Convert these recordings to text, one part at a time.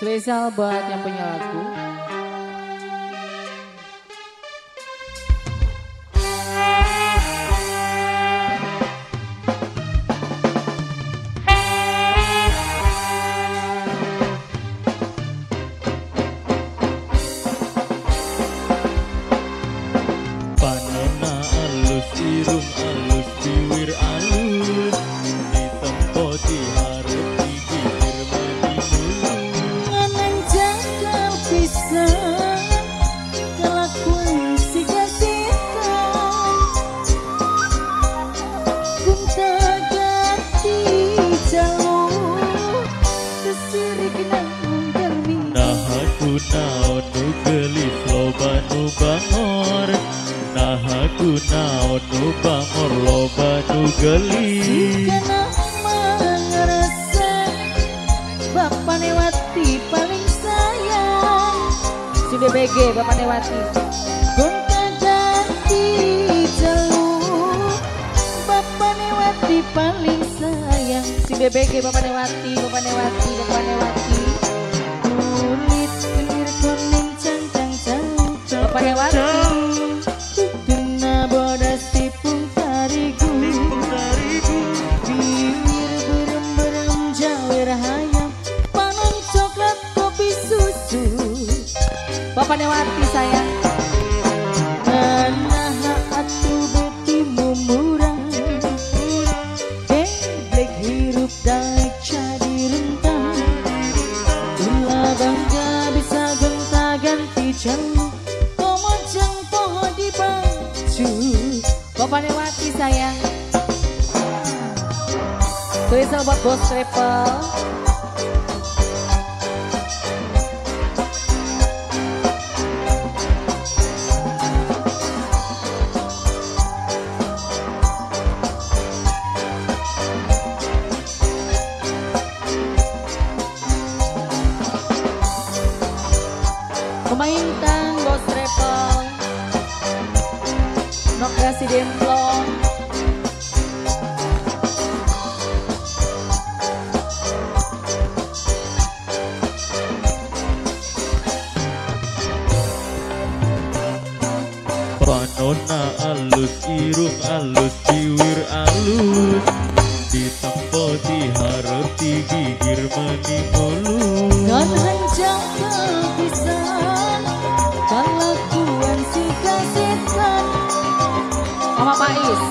Spesial buat yang punya lagu. Panona alus irung alus biwir alus ditempo diharap digigir mani mulu Nganan jagal bisa kelakuan si gasitan Kunta ganti jalur sesirik nang germi nah aku naon nu gelis loba nu bangor nah aku naon nu bangor loba nu gelis Jika mengerasa Bapak Newati paling sayang Si BBG Bapak Newati Gonta ganti jalur Bapak Newati paling sayang Si BBG Bapak Newati Bapak Newati Bapak Newati Kulit kelir kuning cantang jauh Bapak Newati Kena bodas tipung tarigu Bibir berem-berem jawir hayam Panon coklat kopi susu Bapak Newati sayang Nanaha atu beti mumurang Geblek hirup daik jadi rentang Ulah bangga bisa gonta-ganti jauh Komojang poho di baju Bapak Newati sayang Tulisan buat bos triple Pemainkan bos triple Nok Gasi Demplong Panona alus irung alus biwir alus ditempo diharap digigir mani mulu Dan hanjak kebisan Kelakuan si kasetan Mama Pais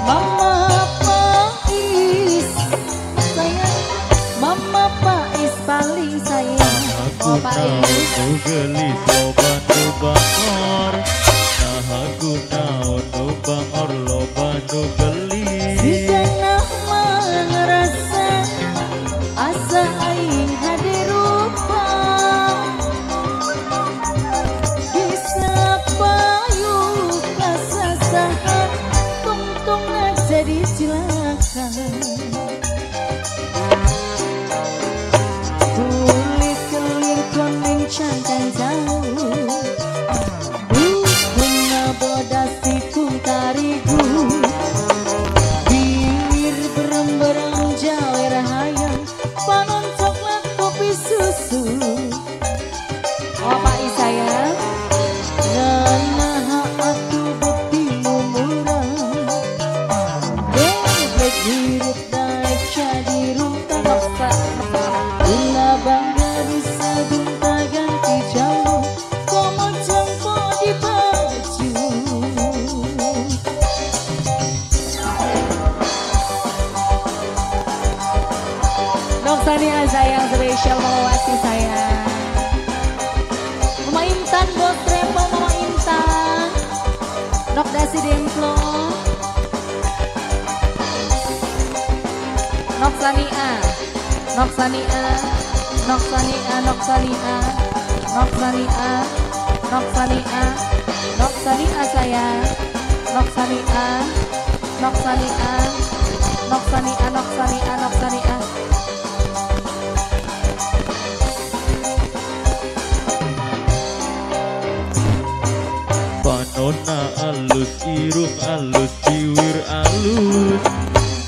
Mama Pais Sayang Mama Pais paling sayang aku Mama Pais naon nu gelis loba nu bangor nah aku naon nu bangor loba nu gelis Jika mengerasa asa aing hadir rupa Bisa payu kasasahan Tungtung jadi cilaka Kulit kelir kuning cantang jauh Bukuna bodas tikung tarigu Bibir berem-berem jawir hayam Panon coklat kopi susu Oh Pak sayang Nanaha atu beti mumurang Geblek hirup daik jadi runtang Gula bangga bisa gonta ganti jalur Komojang po di baju Dok Sania sayang spesial Mama Wati sayang Mama Intan bos Trepo Mama Intan Dok Dasi Demplo Nok Sania Nok Sania Nok Sania Nok Sania Nok Sania Nok Sania Nok Sania sayang Nok Sania Nok Sania Nok Sania Nok Sania Nok Sania Panona alus irung alus biwir alus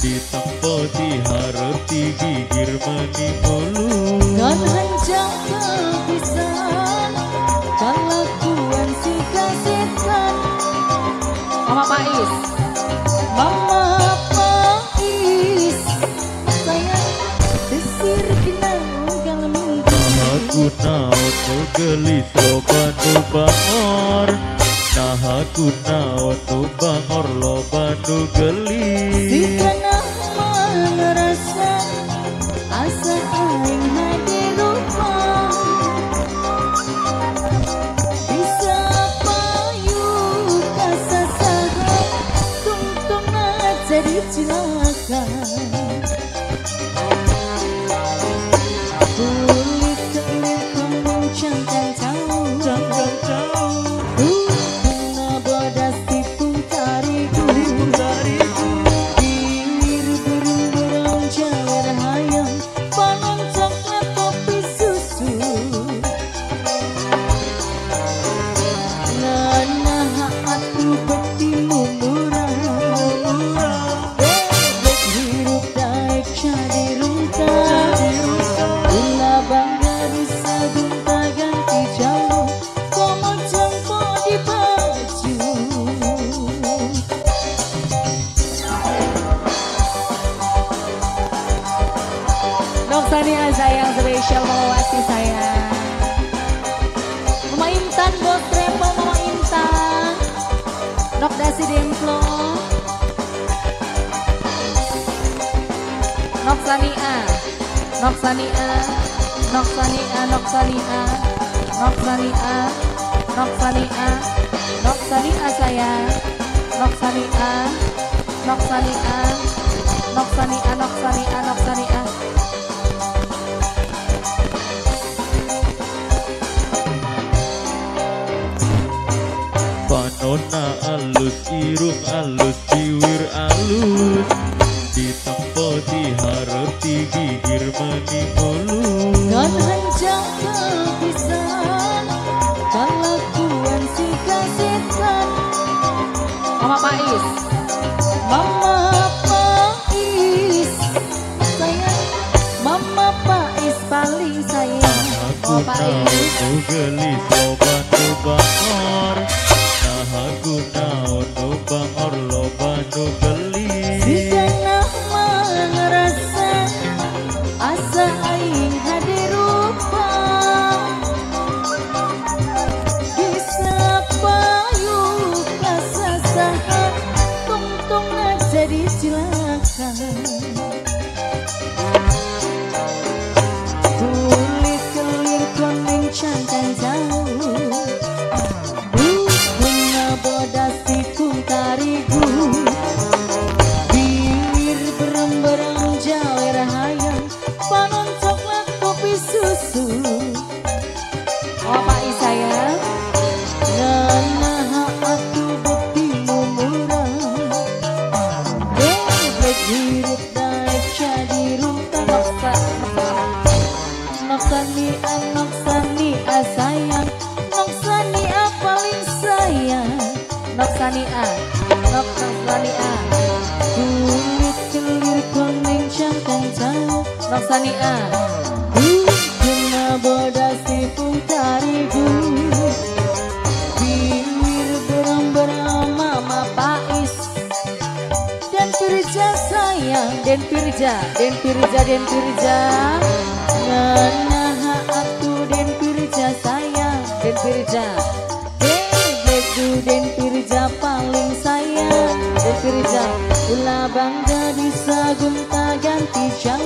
ditempo diharap digigir mani mulu Dan hanjak bangor. Nah aku naon nu bangor loba nu gelis. Sikana merasa asa aing hade rupa. Bisa payu kasasaha tungtungna jadi cilaka. Kulit kelir kembang cangkang jauh. Kena bodas tipung tariku. Bibir berung-berung jawer hayam. Panon coklat kopi susu. Nana hatu betimu murah. Bebek hirup daik jadi runtah. Gula bangga disagung tak ganti jauh. Komo jengko di baju. Nok Sania sayang spesial melewati saya. Mama Intan bos travel Mama Intan. Nok Dasi Demplo. Nok Sania. Nok Sania. Nok Sania. Nok Sania. Nok Sania. Nok Sania. Nok Sania sayang. Nok Sania. Nok Sania. Nok Sania. Nok Sania. Nok Sania. Panona alus irung alus ciwir alus. Ditempo diharap digigir mani mulus. Dan hancang kebisan kelakuan si kasetan. Mama Pais. Mama Pais sayang. Mama Pais paling sayang. Aku Mama naon Pais. nu gelis loba nu bangor. Nah aku naon nu bangor loba nu gelis. Sikana merasa asa aing hade rupa. Bisa payu kasasaha tungtungna jadi cilaka. Kulit kelir kuning cangkang jauh. Bunga bodas tikung tarigu. Bibir berem-berem jawer hayam. Panon coklat kopi susu. Oh Pak Isayang. Nana hatu betimu murah. Bebek hirup daik jadi runtah. Noksani sayang. Noksani paling sayang. Noksani Noksani kulit kelir kuning cangkang jauh. Noksani guna bodas tipung tarigu. Bibir berang-berang Mama Pais. Dan Pirja sayang. Den Pirja. Nana hatu Den Pirja sayang. Den Pirja. Bebekku Den Pirja paling sayang. Den Pirja. Ulah bangga disagung tak ganti jang.